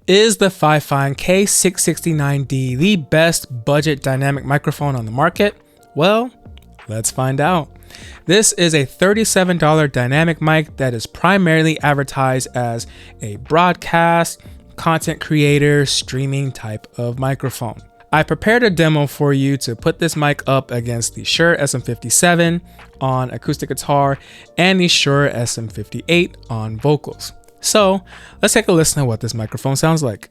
Is the FIFINE K669D the best budget dynamic microphone on the market? Well, let's find out. This is a $37 dynamic mic that is primarily advertised as a broadcast, content creator, streaming type of microphone. I prepared a demo for you to put this mic up against the Shure SM57 on acoustic guitar and the Shure SM58 on vocals. So let's take a listen to what this microphone sounds like.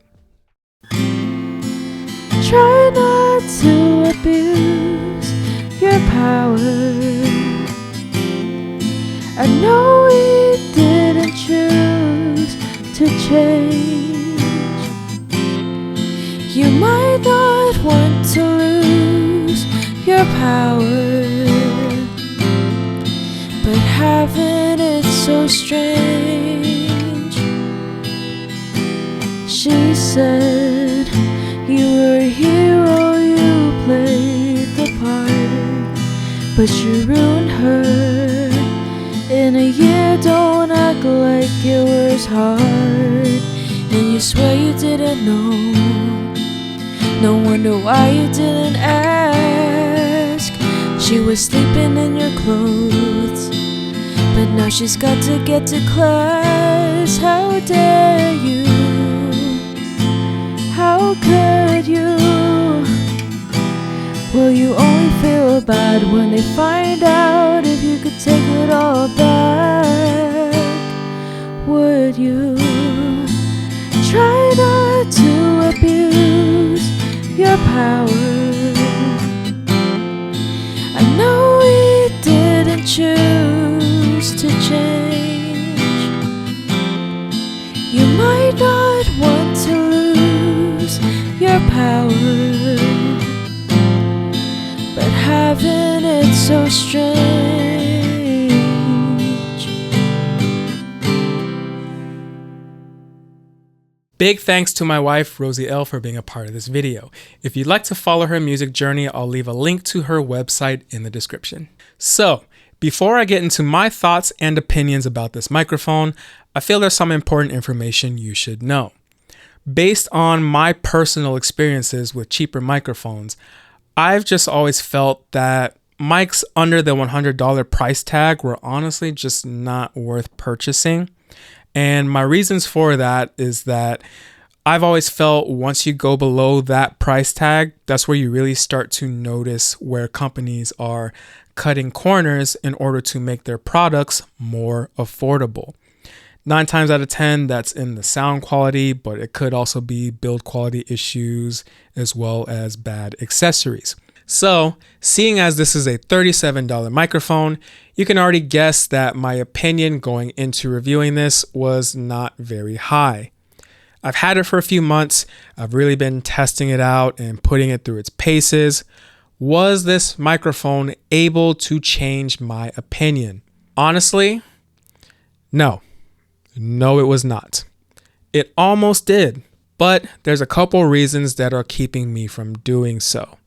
Try not to abuse your power. I know we didn't choose to change. You might not want to lose your power, but having it so strange. She said you were a hero, you played the part, but you ruined her. In a year, don't act like it was hard, and you swear you didn't know. No wonder why you didn't ask. She was sleeping in your clothes, but now she's got to get to class. How dare you? How could you? Will you only feel bad when they find out? If you could take it all back, would you? Try not to abuse your power. I know we didn't choose to change. You might not want to lose your power, but having it so strange. Big thanks to my wife, Rosy L, for being a part of this video. If you'd like to follow her music journey, I'll leave a link to her website in the description. So, before I get into my thoughts and opinions about this microphone, I feel there's some important information you should know. Based on my personal experiences with cheaper microphones, I've just always felt that mics under the $100 price tag were honestly just not worth purchasing. And my reasons for that is that I've always felt once you go below that price tag, that's where you really start to notice where companies are cutting corners in order to make their products more affordable. 9 times out of 10, that's in the sound quality, but it could also be build quality issues as well as bad accessories. So, seeing as this is a $37 microphone, you can already guess that my opinion going into reviewing this was not very high. I've had it for a few months. I've really been testing it out and putting it through its paces. Was this microphone able to change my opinion? Honestly, no. No, it was not. It almost did, but there's a couple reasons that are keeping me from doing so.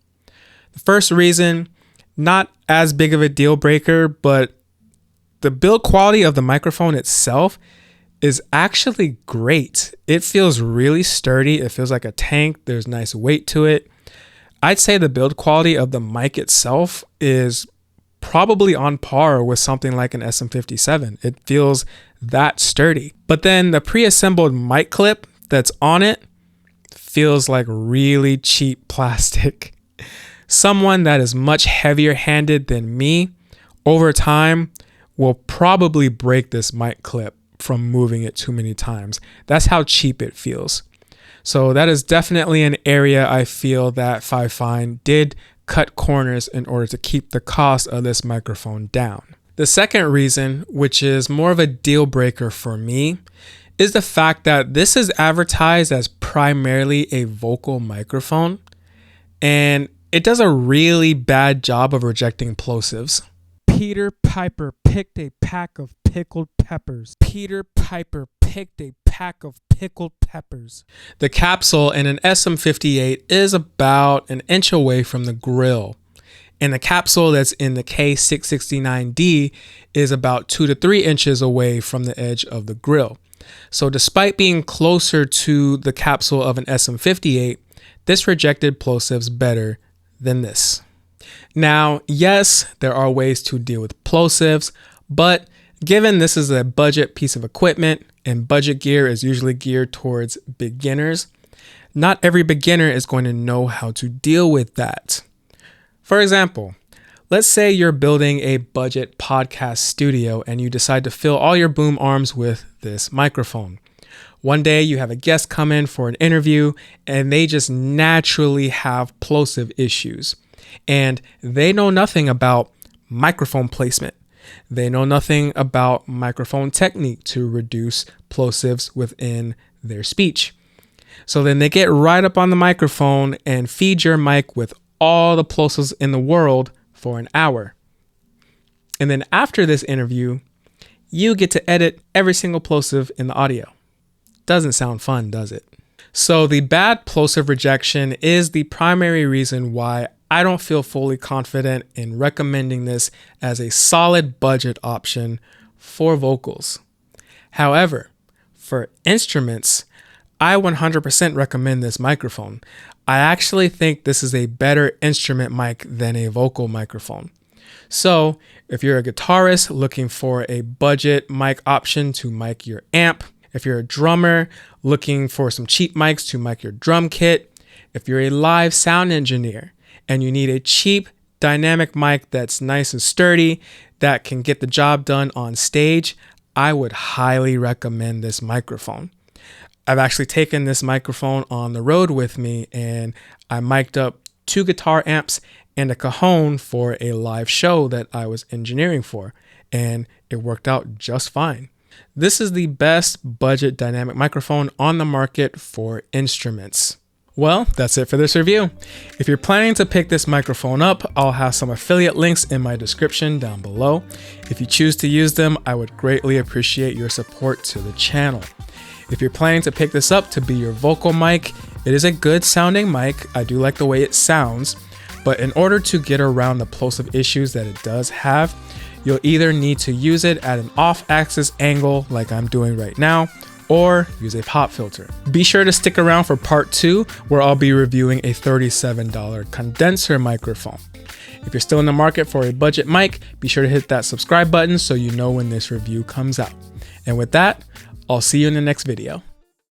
The first reason, not as big of a deal breaker, but the build quality of the microphone itself is actually great. It feels really sturdy. It feels like a tank. There's nice weight to it. I'd say the build quality of the mic itself is probably on par with something like an SM57. It feels that sturdy. But then the pre-assembled mic clip that's on it feels like really cheap plastic. Someone that is much heavier handed than me over time will probably break this mic clip from moving it too many times. That's how cheap it feels. So that is definitely an area I feel that FIFINE did cut corners in order to keep the cost of this microphone down. The second reason, which is more of a deal breaker for me, is the fact that this is advertised as primarily a vocal microphone, and it does a really bad job of rejecting plosives. Peter Piper picked a pack of pickled peppers. Peter Piper picked a pack of pickled peppers. The capsule in an SM58 is about an inch away from the grill, and the capsule that's in the K669D is about 2 to 3 inches away from the edge of the grill. So despite being closer to the capsule of an SM58, this rejected plosives better than this. Now, yes, there are ways to deal with plosives, but given this is a budget piece of equipment and budget gear is usually geared towards beginners, not every beginner is going to know how to deal with that. For example, let's say you're building a budget podcast studio and you decide to fill all your boom arms with this microphone. One day you have a guest come in for an interview and they just naturally have plosive issues. And they know nothing about microphone placement. They know nothing about microphone technique to reduce plosives within their speech. So then they get right up on the microphone and feed your mic with all the plosives in the world for an hour. And then after this interview, you get to edit every single plosive in the audio. Doesn't sound fun, does it? So the bad plosive rejection is the primary reason why I don't feel fully confident in recommending this as a solid budget option for vocals. However, for instruments, I 100% recommend this microphone. I actually think this is a better instrument mic than a vocal microphone. So if you're a guitarist looking for a budget mic option to mic your amp, if you're a drummer looking for some cheap mics to mic your drum kit, if you're a live sound engineer and you need a cheap dynamic mic that's nice and sturdy that can get the job done on stage, I would highly recommend this microphone. I've actually taken this microphone on the road with me and I mic'd up 2 guitar amps and a cajon for a live show that I was engineering for, and it worked out just fine. This is the best budget dynamic microphone on the market for instruments. Well, that's it for this review. If you're planning to pick this microphone up, I'll have some affiliate links in my description down below. If you choose to use them, I would greatly appreciate your support to the channel. If you're planning to pick this up to be your vocal mic, it is a good sounding mic. I do like the way it sounds, but in order to get around the plosive issues that it does have, you'll either need to use it at an off-axis angle like I'm doing right now, or use a pop filter. Be sure to stick around for part 2, where I'll be reviewing a $37 condenser microphone. If you're still in the market for a budget mic, be sure to hit that subscribe button so you know when this review comes out. And with that, I'll see you in the next video.